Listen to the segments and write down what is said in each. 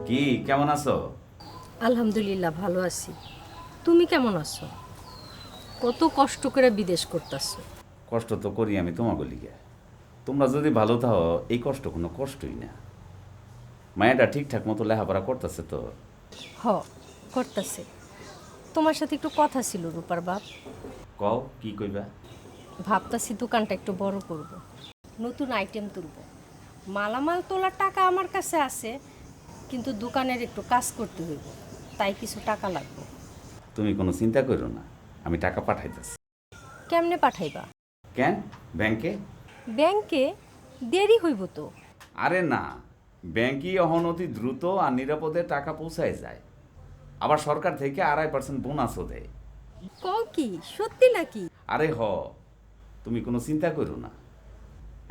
কি কেমন আছো? আলহামদুলিল্লাহ ভালো আছি। তুমি কেমন আছো? কত কষ্ট করে বিদেশ করতেছো। কষ্ট তো করি আমি তোমাকে লিগে। তোমরা যদি ভালো থাও এই কষ্ট কোনো কষ্টই না। মায়াটা ঠিকঠাক মতো লেখাপড়া করতেছে তো? হ, করতেছে। তোমার সাথে একটু কথা ছিল রূপার বাপ। কও কি কইবা? ভাবতাছি দোকানটা একটু বড় করব। নতুন আইটেম তুলব। মালামাল তোলার টাকা আমার কাছে আছে, কিন্তু দোকানের একটু কাজ করতে হইব, তাই কিছু টাকা লাগবে। তুমি কোনো চিন্তা করো না, আমি টাকা পাঠাইতেছি। কেমনে পাঠাইবা? কেন? ব্যাংকে? ব্যাংকে? দেরি হইব তো। আরে না, ব্যাংকই অহন অতি দ্রুত আর নিরাপদে টাকা পৌঁছায় যায়। আবার সরকার থেকে 2.5% বোনাসও দেয়। কও কি সত্যি নাকি? আরে তুমি কোনো চিন্তা করো না।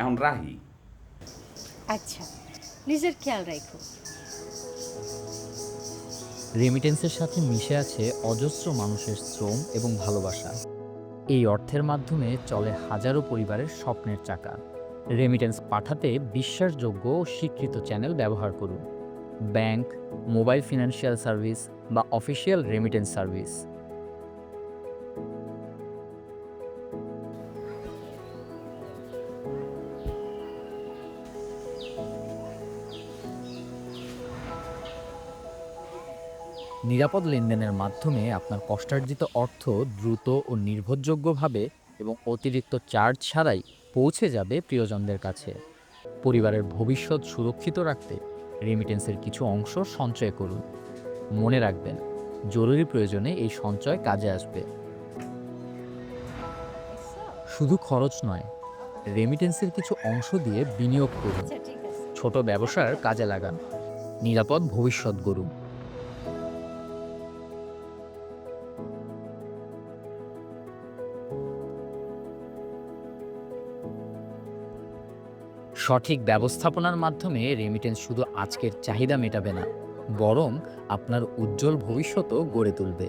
এখন রাহি। আচ্ছা, নিজের খেয়াল রাখো। রেমিটেন্সের সাথে মিশে আছে অজস্র মানুষের শ্রম এবং ভালোবাসা। এই অর্থের মাধ্যমে চলে হাজারো পরিবারের স্বপ্নের চাকা। রেমিটেন্স পাঠাতে বিশ্বাসযোগ্য ও স্বীকৃত চ্যানেল ব্যবহার করুন। ব্যাংক, মোবাইল ফিনান্সিয়াল সার্ভিস বা অফিসিয়াল রেমিটেন্স সার্ভিস। নিরাপদ লেনদেনের মাধ্যমে আপনার কষ্টার্জিত অর্থ দ্রুত ও নির্ভরযোগ্যভাবে এবং অতিরিক্ত চার্জ ছাড়াই পৌঁছে যাবে প্রিয়জনদের কাছে। পরিবারের ভবিষ্যৎ সুরক্ষিত রাখতে রেমিটেন্সের কিছু অংশ সঞ্চয় করুন। মনে রাখবেন, জরুরি প্রয়োজনে এই সঞ্চয় কাজে আসবে। শুধু খরচ নয়, রেমিটেন্সের কিছু অংশ দিয়ে বিনিয়োগ করুন। আচ্ছা, ঠিক আছে। ছোট ব্যবসার কাজে লাগান। নিরাপদ ভবিষ্যৎ গড়ুন। সঠিক ব্যবস্থাপনার মাধ্যমে রেমিটেন্স শুধু আজকের চাহিদা মেটাবে না, বরং আপনার উজ্জ্বল ভবিষ্যতও গড়ে তুলবে।